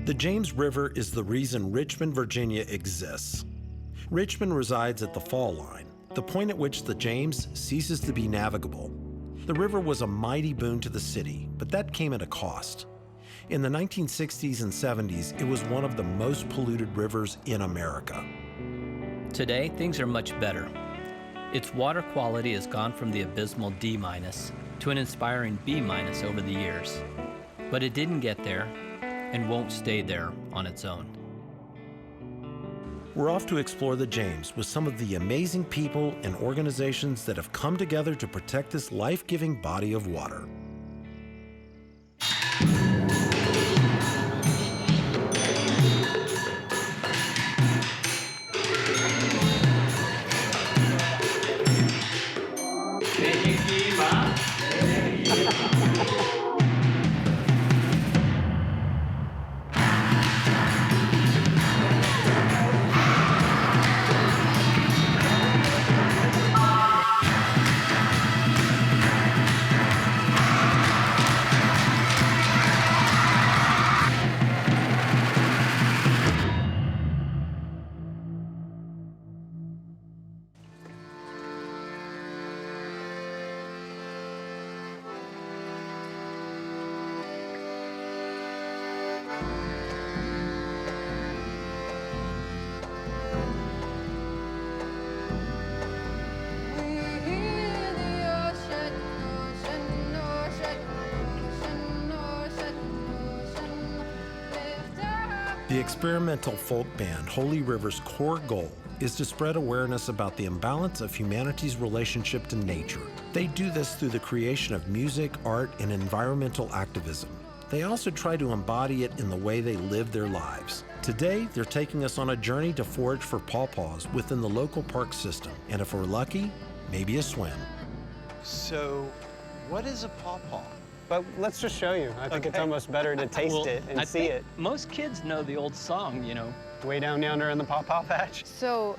The James River is the reason Richmond, Virginia exists. Richmond resides at the fall line, the point at which the James ceases to be navigable. The river was a mighty boon to the city, but that came at a cost. In the 1960s and 70s, it was one of the most polluted rivers in America. Today, things are much better. Its water quality has gone from the abysmal D- to an inspiring B- over the years. But it didn't get there and won't stay there on its own. We're off to explore the James with some of the amazing people and organizations that have come together to protect this life-giving body of water. The experimental folk band Holy River's core goal is to spread awareness about the imbalance of humanity's relationship to nature. They do this through the creation of music, art, and environmental activism. They also try to embody it in the way they live their lives. Today, they're taking us on a journey to forage for pawpaws within the local park system, and if we're lucky, maybe a swim. So, what is a pawpaw? But let's just show you. I think it's almost better to taste it and see it. Most kids know the old song, you know. Way down yonder in the pawpaw patch. So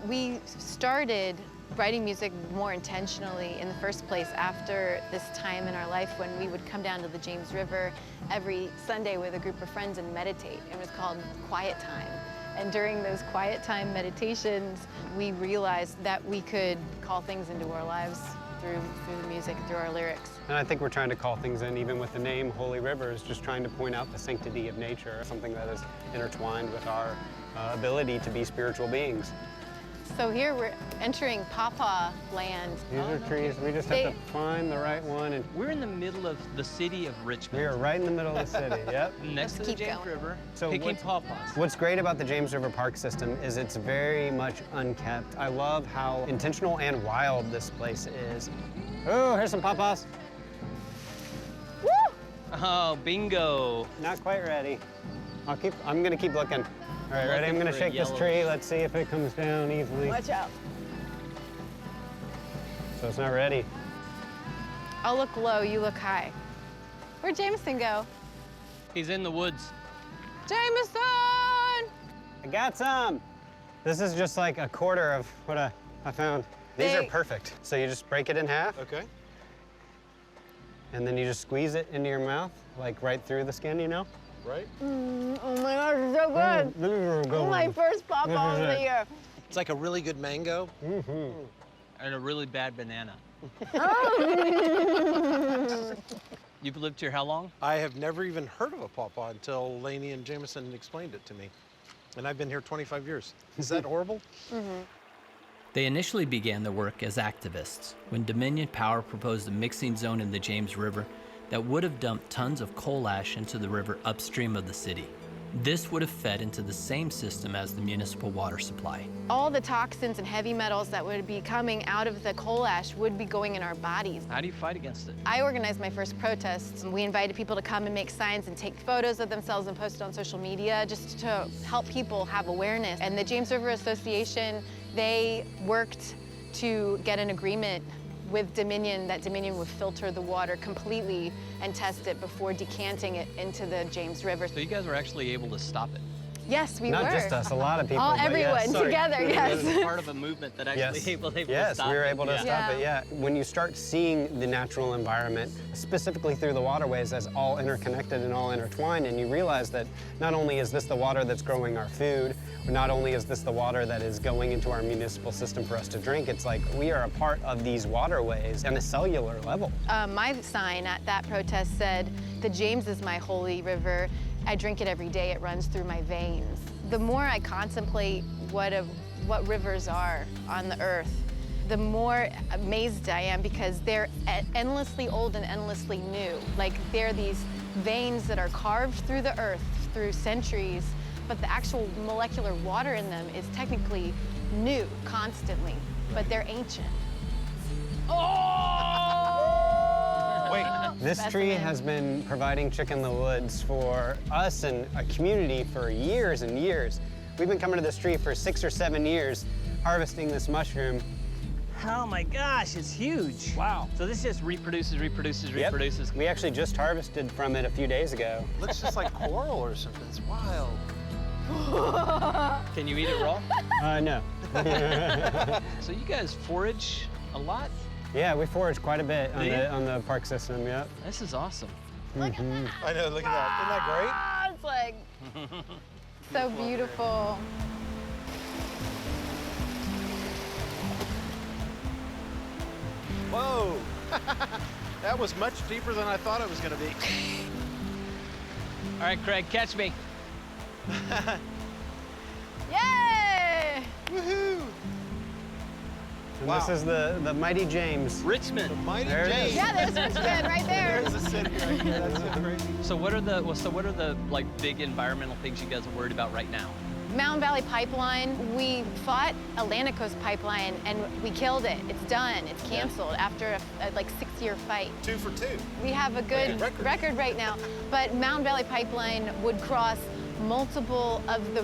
we started writing music more intentionally in the first place after this time in our life when we would come down to the James River every Sunday with a group of friends and meditate. It was called Quiet Time. And during those quiet time meditations, we realized that we could call things into our lives through the music, through our lyrics. And I think we're trying to call things in, even with the name Holy Rivers, just trying to point out the sanctity of nature, something that is intertwined with our ability to be spiritual beings. So here we're entering pawpaw land. These are trees. We just have to find the right one. And we're in the middle of the city of Richmond. we are right in the middle of the city, yep. Next to the James River, So picking pawpaws. What's great about the James River Park system is it's very much unkept. I love how intentional and wild this place is. Oh, here's some pawpaws. Woo! Oh, bingo. Not quite ready. I'm gonna keep looking. All right, ready? I'm gonna shake this tree. Let's see if it comes down easily. Watch out. So it's not ready. I'll look low, you look high. Where'd Jameson go? He's in the woods. Jameson! I got some. This is just like a quarter of what I found. These are perfect. So you just break it in half. Okay. And then you just squeeze it into your mouth, like right through the skin, you know? Right? Oh my gosh, it's so good. This is a good one. My first pawpaw of the year. It's like a really good mango. And a really bad banana. You've lived here how long? I have never even heard of a pawpaw until Lainey and Jameson explained it to me. And I've been here 25 years. Is that horrible? They initially began their work as activists when Dominion Power proposed a mixing zone in the James River that would have dumped tons of coal ash into the river upstream of the city. This would have fed into the same system as the municipal water supply. All the toxins and heavy metals that would be coming out of the coal ash would be going in our bodies. How do you fight against it? I organized my first protests. We invited people to come and make signs and take photos of themselves and post it on social media just to help people have awareness. And the James River Association, they worked to get an agreement with Dominion that Dominion would filter the water completely and test it before decanting it into the James River. So you guys were actually able to stop it? Yes, we Not were. just us, a lot of people. All but everyone yes. together, yes. It was part of a movement that actually Yes, able to yes, stop we were it. able to stop it, yeah. When you start seeing the natural environment, specifically through the waterways, as all interconnected and all intertwined, and you realize that not only is this the water that's growing our food, not only is this the water that is going into our municipal system for us to drink, it's like we are a part of these waterways on a cellular level. My sign at that protest said, "The James is my holy river. I drink it every day. It runs through my veins." The more I contemplate what rivers are on the earth, the more amazed I am, because they're endlessly old and endlessly new. Like, they're these veins that are carved through the earth through centuries, but the actual molecular water in them is technically new constantly, but they're ancient. Wait, This tree has been providing chicken in the woods for us and a community for years and years. We've been coming to this tree for 6 or 7 years, harvesting this mushroom. Oh my gosh, it's huge. Wow. So this just reproduces. Yep. We actually just harvested from it a few days ago. looks just like coral or something. It's wild. Can you eat it raw? No. So you guys forage a lot? Yeah, we forage quite a bit Do you? on the park system, yep. This is awesome. Look at that. I know, look at that. Isn't that great? Ah, it's like so beautiful. Whoa! That was much deeper than I thought it was going to be. All right, Craig, catch me. Yay! Woohoo! And Wow. this is the mighty James. Richmond. Mighty There it James. is. Yeah, there's Richmond right there. There's a city right there. That's so crazy. So what are the like big environmental things you guys are worried about right now? Mountain Valley Pipeline, we fought Atlantic Coast Pipeline and we killed it. It's done. It's canceled after a like 6-year fight. 2 for 2. We have a good Record. record right now. But Mountain Valley Pipeline would cross multiple of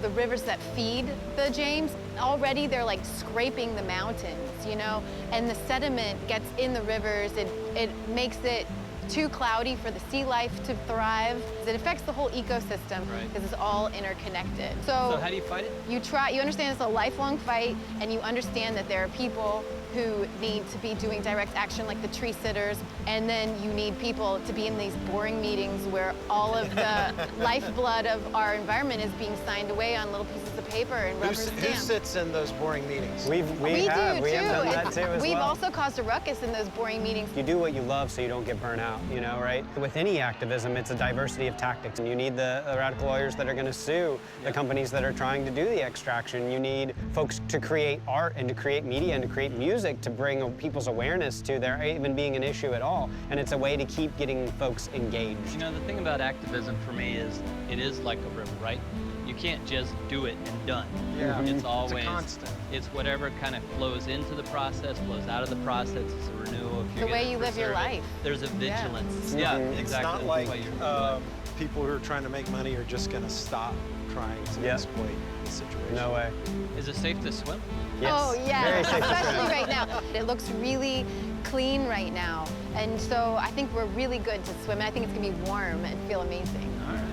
the rivers that feed the James. Already they're like scraping the mountains, you know, and the sediment gets in the rivers. It makes it too cloudy for the sea life to thrive. It affects the whole ecosystem because it's all interconnected. So how do you fight it? You understand it's a lifelong fight, and you understand that there are people who need to be doing direct action, like the tree sitters, and then you need people to be in these boring meetings where all of the lifeblood of our environment is being signed away on little pieces of paper and rubber Who stamps. sits in those boring meetings? We have do too. done that too as We've well. also caused a ruckus in those boring meetings. You do what you love so you don't get burnt out, you know, right? With any activism, it's a diversity of tactics. And you need the radical lawyers that are going to sue the companies that are trying to do the extraction. You need folks to create art and to create media and to create music to bring people's awareness to there even being an issue at all. And it's a way to keep getting folks engaged. You know, the thing about activism for me is it is like a river, right? You can't just do it and done. Yeah. It's always, constant. it's whatever kind of flows into the process, flows out of the process. It's a renewal. If you're The way gonna you live your preserve it, life. There's a vigilance. Yeah. Yeah, It's exactly. not That's like why you're people who are trying to make money are just going to stop trying to Yeah. exploit the situation. No way. Is it safe to swim? Yes. Oh yeah, Very safe to especially swim. right now. It looks really clean right now. And so I think we're really good to swim. And I think it's gonna be warm and feel amazing. All right.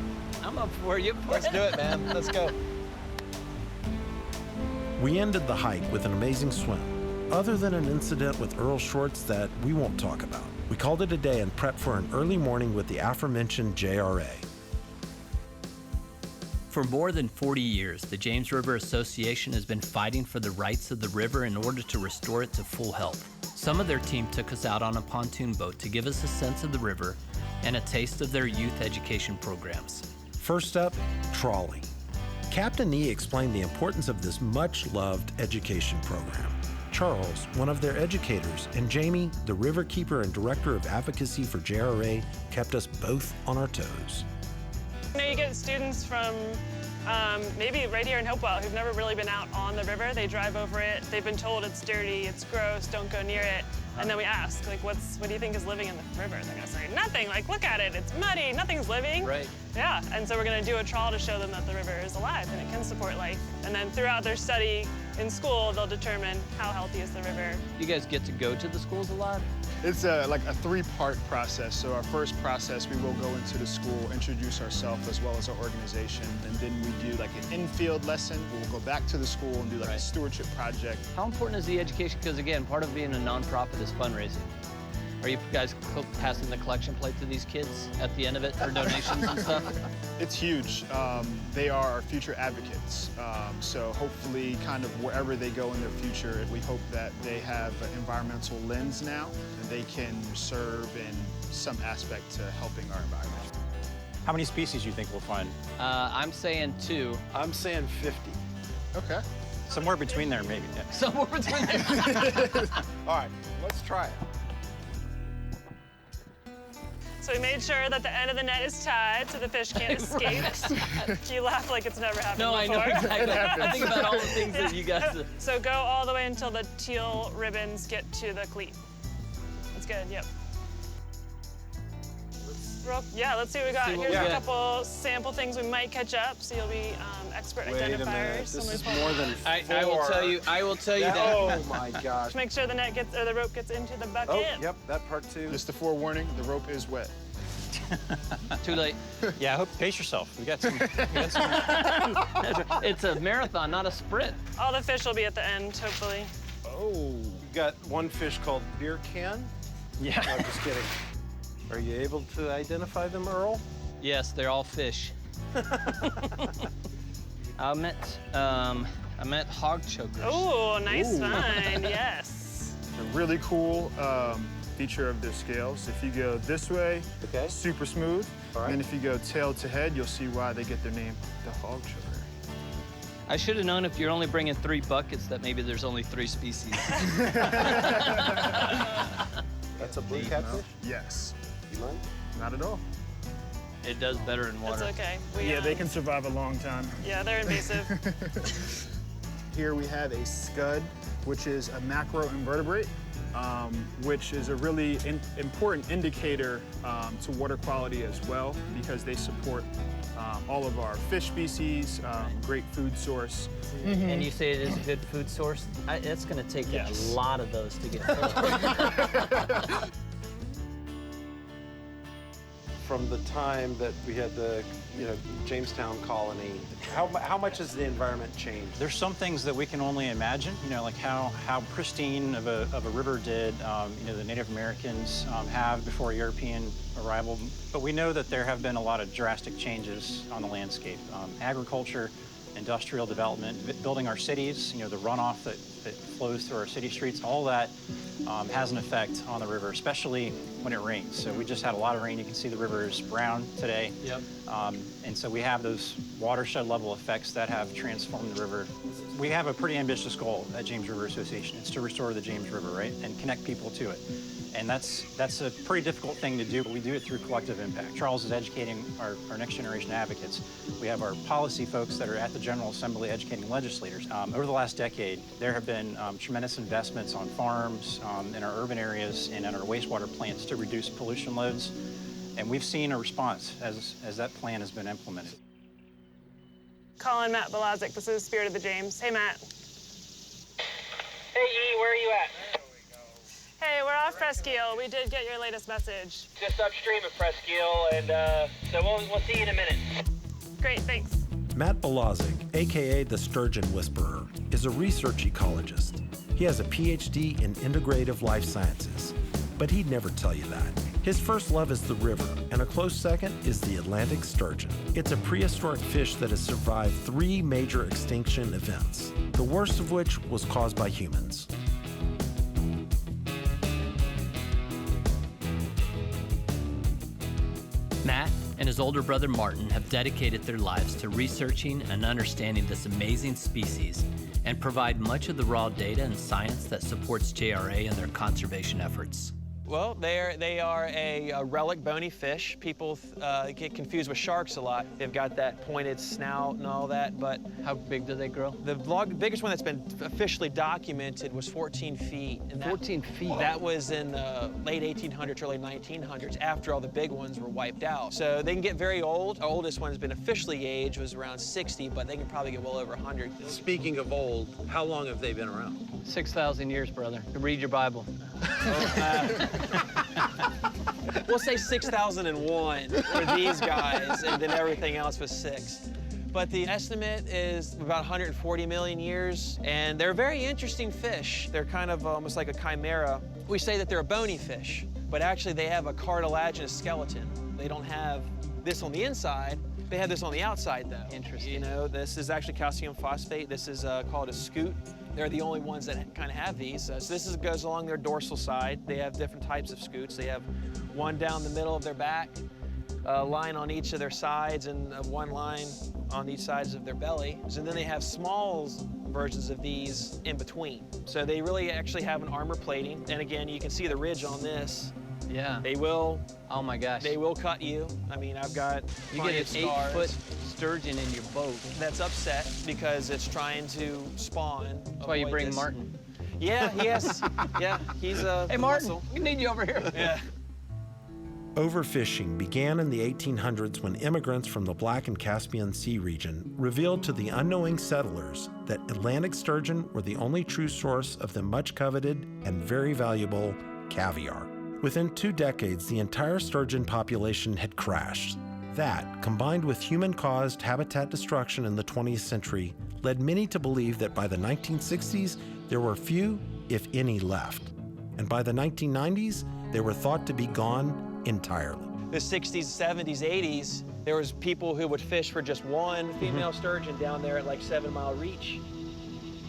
I'm up for you. Let's do it, man. Let's go. We ended the hike with an amazing swim, other than an incident with Earl Shorts that we won't talk about. We called it a day and prepped for an early morning with the aforementioned JRA. For more than 40 years, the James River Association has been fighting for the rights of the river in order to restore it to full health. Some of their team took us out on a pontoon boat to give us a sense of the river and a taste of their youth education programs. First up, trawling. Captain E explained the importance of this much-loved education program. Charles, one of their educators, and Jamie, the river keeper and director of advocacy for JRA, kept us both on our toes. You know, you get students from maybe right here in Hopewell who've never really been out on the river. They drive over it. They've been told it's dirty, it's gross, don't go near it. And then we ask, like, what do you think is living in the river? They're gonna say, nothing. Like, look at it. It's muddy. Nothing's living. Right. Yeah. And so we're gonna do a trawl to show them that the river is alive and it can support life. And then throughout their study in school, they'll determine how healthy is the river. You guys get to go to the schools a lot? It's like a three-part process. So our first process, we will go into the school, introduce ourselves as well as our organization, and then we do like an in-field lesson. We'll go back to the school and do like a stewardship project. How important is the education? Because again, part of being a nonprofit is fundraising. Are you guys passing the collection plate to these kids at the end of it for donations and stuff? It's huge. They are our future advocates. So hopefully kind of wherever they go in their future, we hope that they have an environmental lens now and they can serve in some aspect to helping our environment. How many species do you think we'll find? I'm saying 2. I'm saying 50. Okay. Somewhere between there, maybe. Yeah. Somewhere between there. All right, let's try it. So we made sure that the end of the net is tied so the fish can't escape. You laugh like it's never happened No, I know before. exactly. I think about all the things that you guys. So go all the way until the teal ribbons get to the cleat. That's good, yep. Let's see what we got. Here's a couple sample things we might catch up, so you'll be expert Wait a minute, identifiers. this is more than 4. I will tell you that. Oh my gosh. Make sure the net gets, or the rope gets into the bucket. Oh, yep, that part too. Just a forewarning, the rope is wet. Too late. Yeah, I hope pace yourself. We got some. It's a marathon, not a sprint. All the fish will be at the end, hopefully. Oh, you got one fish called beer can? Yeah. No, just kidding. Are you able to identify them, Earl? Yes, they're all fish. I met hog chokers. Oh, nice find, yes. A really cool feature of their scales. If you go this way, Okay. super smooth. All right. And if you go tail to head, you'll see why they get their name, the hog choker. I should have known if you're only bringing 3 buckets that maybe there's only 3 species. That's a blue catfish? Yes. You mind? Not at all. It does better in water. That's okay. Yeah, they can survive a long time. Yeah, they're invasive. Here we have a scud, which is a macroinvertebrate, which is a really important indicator to water quality as well, because they support all of our fish species, great food source. And you say it is a good food source? It's going to take a lot of those to get filled. From the time that we had the, Jamestown colony, how much has the environment changed? There's some things that we can only imagine, like how pristine of a river did, the Native Americans have before European arrival. But we know that there have been a lot of drastic changes on the landscape. Agriculture, industrial development, building our cities, the runoff that flows through our city streets, all that has an effect on the river, especially when it rains. So we just had a lot of rain. You can see the river is brown today. Yep. And so we have those watershed level effects that have transformed the river. We have a pretty ambitious goal at James River Association. It's to restore the James River, right? And connect people to it. And that's a pretty difficult thing to do, but we do it through collective impact. Charles is educating our next generation advocates. We have our policy folks that are at the General Assembly educating legislators. Over the last decade, there have been tremendous investments on farms, in our urban areas, and in our wastewater plants to reduce pollution loads. And we've seen a response as that plan has been implemented. Colin, Matt Belazic, this is Spirit of the James. Hey, Matt. Hey, E, where are you at? Hey, we're off Presqu'île. We did get your latest message. Just upstream of Presqu'île, and so we'll see you in a minute. Great, thanks. Matt Belazic, aka the Sturgeon Whisperer, is a research ecologist. He has a PhD in integrative life sciences, but he'd never tell you that. His first love is the river, and a close second is the Atlantic Sturgeon. It's a prehistoric fish that has survived 3 major extinction events, the worst of which was caused by humans. Matt and his older brother Martin have dedicated their lives to researching and understanding this amazing species and provide much of the raw data and science that supports JRA and their conservation efforts. Well, they are a relic bony fish. People get confused with sharks a lot. They've got that pointed snout and all that, but... How big do they grow? The biggest one that's been officially documented was 14 feet. And 14 feet? That was in the late 1800s, early 1900s, after all the big ones were wiped out. So they can get very old. Our oldest one has been officially aged, was around 60, but they can probably get well over 100. Speaking of old, how long have they been around? 6,000 years, brother. Read your Bible. We'll say 6,001 for these guys, and then everything else was 6. But the estimate is about 140 million years, and they're very interesting fish. They're kind of almost like a chimera. We say that they're a bony fish, but actually they have a cartilaginous skeleton. They don't have this on the inside. They have this on the outside, though. Interesting. You know, this is actually calcium phosphate. This is called a scoot. They're the only ones that kind of have these. So this goes along their dorsal side. They have different types of scoots. They have one down the middle of their back, a line on each of their sides, and one line on each sides of their belly. So then they have small versions of these in between. So they really actually have an armor plating. And again, you can see the ridge on this. Yeah. They will. Oh my gosh. They will cut you. I mean, I've got You plenty get of an scars. 8-foot sturgeon in your boat. That's upset because it's trying to spawn. That's why you avoid bring this. Martin. Yeah, yes. Yeah, he's a Hey, Martin, muscle. we need you over here. Yeah. Overfishing began in the 1800s when immigrants from the Black and Caspian Sea region revealed to the unknowing settlers that Atlantic sturgeon were the only true source of the much coveted and very valuable caviar. Within 2 decades, the entire sturgeon population had crashed. That, combined with human-caused habitat destruction in the 20th century, led many to believe that by the 1960s, there were few, if any, left. And by the 1990s, they were thought to be gone entirely. The 60s, 70s, 80s, there was people who would fish for just one female sturgeon down there at like 7 Mile Reach.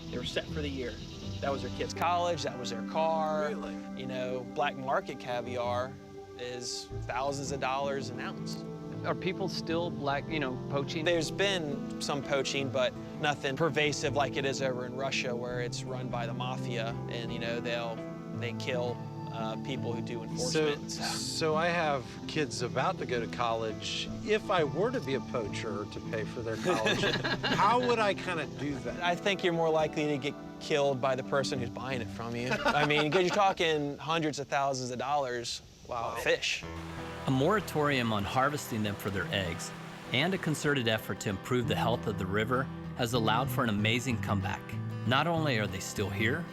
They were set for the year. That was their kids' college, that was their car. Really? You know, black market caviar is thousands of dollars an ounce. Are people still poaching? There's been some poaching, but nothing pervasive like it is over in Russia, where it's run by the mafia, and you know they kill people who do enforcement. So I have kids about to go to college. If I were to be a poacher to pay for their college, how would I kind of do that? I think you're more likely to get killed by the person who's buying it from you. I mean, because you're talking hundreds of thousands of dollars. Wow. Fish. A moratorium on harvesting them for their eggs and a concerted effort to improve the health of the river has allowed for an amazing comeback. Not only are they still here,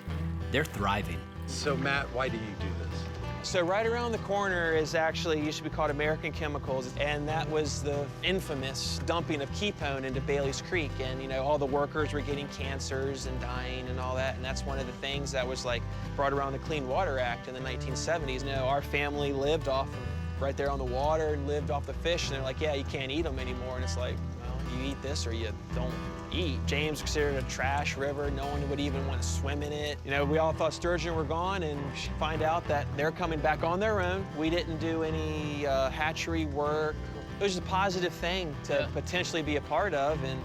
they're thriving. So Matt, why do you do this? So right around the corner is actually used to be called American Chemicals, and that was the infamous dumping of ketone into Bailey's Creek. And you know, all the workers were getting cancers and dying and all that, and that's one of the things that was like brought around the Clean Water Act in the 1970s. You know, our family lived off of right there on the water and lived off the fish, and they're like, yeah, you can't eat them anymore. And it's like, well, you eat this or you don't eat. James considered a trash river. No one would even want to swim in it. You know, we all thought sturgeon were gone, and find out that they're coming back on their own. We didn't do any hatchery work. It was just a positive thing to potentially be a part of, and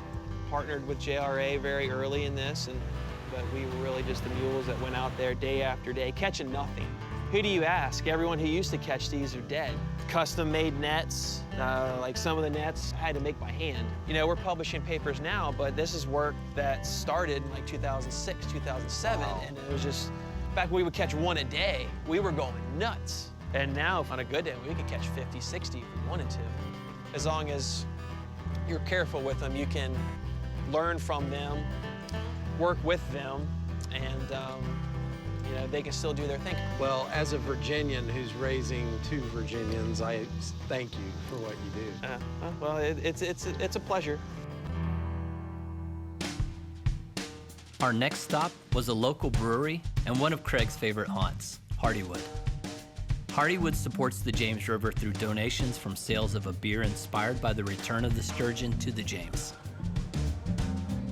partnered with JRA very early in this. But we were really just the mules that went out there day after day, catching nothing. Who do you ask? Everyone who used to catch these are dead. Custom-made nets, like some of the nets I had to make by hand. You know, we're publishing papers now, but this is work that started in like 2006, 2007, and it was just, back when we would catch one a day, we were going nuts. And now, on a good day, we could catch 50, 60 if we wanted to. As long as you're careful with them, you can learn from them, work with them, and you know, they can still do their thing. Well, as a Virginian who's raising 2 Virginians, I thank you for what you do. Well, it's a pleasure. Our next stop was a local brewery and one of Craig's favorite haunts, Hardywood. Hardywood supports the James River through donations from sales of a beer inspired by the return of the sturgeon to the James.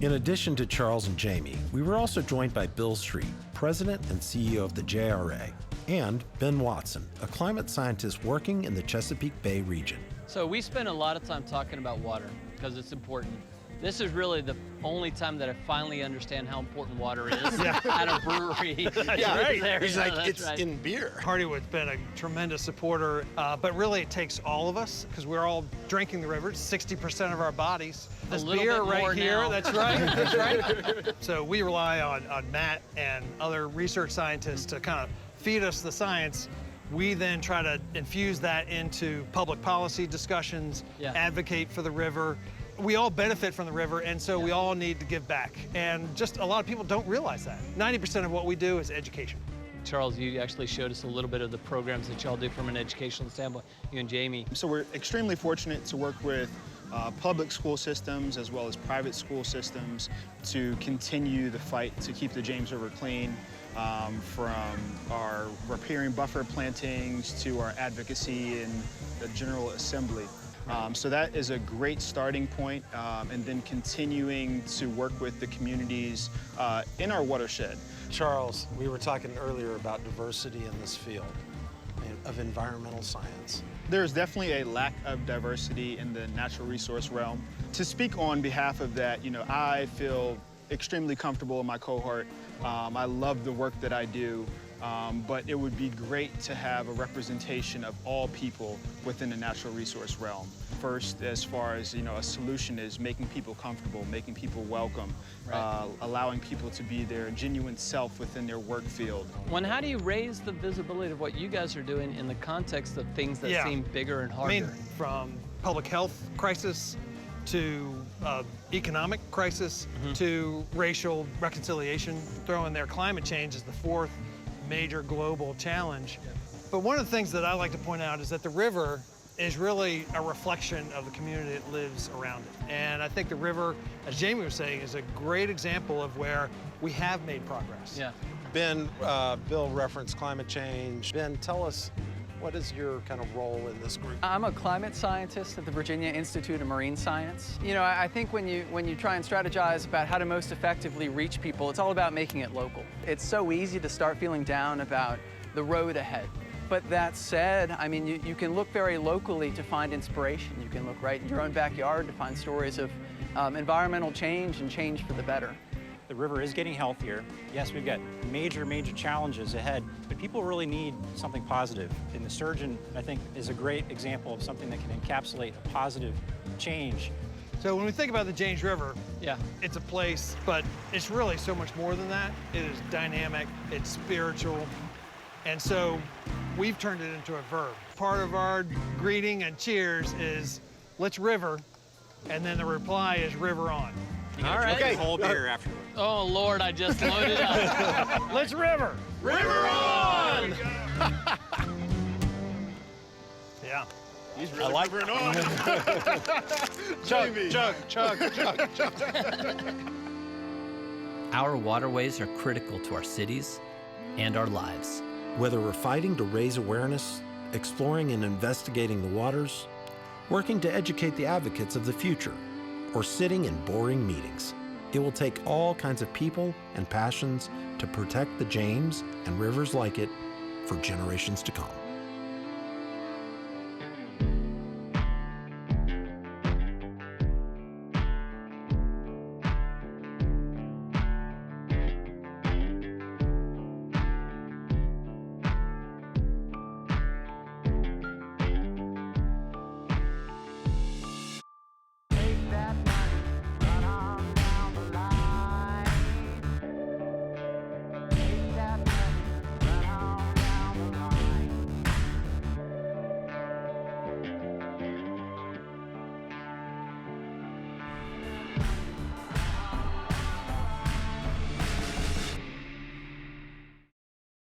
In addition to Charles and Jamie, we were also joined by Bill Street, President and CEO of the JRA, and Ben Watson, a climate scientist working in the Chesapeake Bay region. So we spend a lot of time talking about water because it's important. This is really the only time that I finally understand how important water is at a brewery. Yeah, right. He's like, That's it's right. in beer. Hardywood's been a tremendous supporter, but really it takes all of us because we're all drinking the river. It's 60% of our bodies. This little beer bit right more here, now. that's right, that's right. So we rely on Matt and other research scientists to kind of feed us the science. We then try to infuse that into public policy discussions, advocate for the river. We all benefit from the river, and so we all need to give back. And just a lot of people don't realize that. 90% of what we do is education. Charles, you actually showed us a little bit of the programs that y'all do from an educational standpoint, you and Jamie. So we're extremely fortunate to work with public school systems as well as private school systems to continue the fight to keep the James River clean, from our riparian buffer plantings to our advocacy in the General Assembly. So that is a great starting point, and then continuing to work with the communities in our watershed. Charles, we were talking earlier about diversity in this field of environmental science. There's definitely a lack of diversity in the natural resource realm. To speak on behalf of that, I feel extremely comfortable in my cohort. I love the work that I do, but it would be great to have a representation of all people within the natural resource realm. First, as far as, a solution is making people comfortable, making people welcome, allowing people to be their genuine self within their work field. How do you raise the visibility of what you guys are doing in the context of things that seem bigger and harder? I mean, from public health crisis to economic crisis to racial reconciliation, throw in there climate change is the fourth major global challenge. But one of the things that I like to point out is that the river is really a reflection of the community that lives around it. And I think the river, as Jamie was saying, is a great example of where we have made progress. Yeah. Ben, Bill referenced climate change. Ben, tell us, what is your kind of role in this group? I'm a climate scientist at the Virginia Institute of Marine Science. I think when you try and strategize about how to most effectively reach people, it's all about making it local. It's so easy to start feeling down about the road ahead. But that said, I mean, you can look very locally to find inspiration. You can look right in your own backyard to find stories of environmental change and change for the better. The river is getting healthier. Yes, we've got major, major challenges ahead, but people really need something positive. And the sturgeon, I think, is a great example of something that can encapsulate a positive change. So when we think about the James River, it's a place, but it's really so much more than that. It is dynamic, it's spiritual, and so we've turned it into a verb. Part of our greeting and cheers is, let's river, and then the reply is river on. All right. Okay. Whole beer afterwards. Oh, Lord, I just loaded up. Let's river. River on! Yeah. He's really rivering on. Chug. Our waterways are critical to our cities and our lives. Whether we're fighting to raise awareness, exploring and investigating the waters, working to educate the advocates of the future, or sitting in boring meetings, it will take all kinds of people and passions to protect the James and rivers like it for generations to come.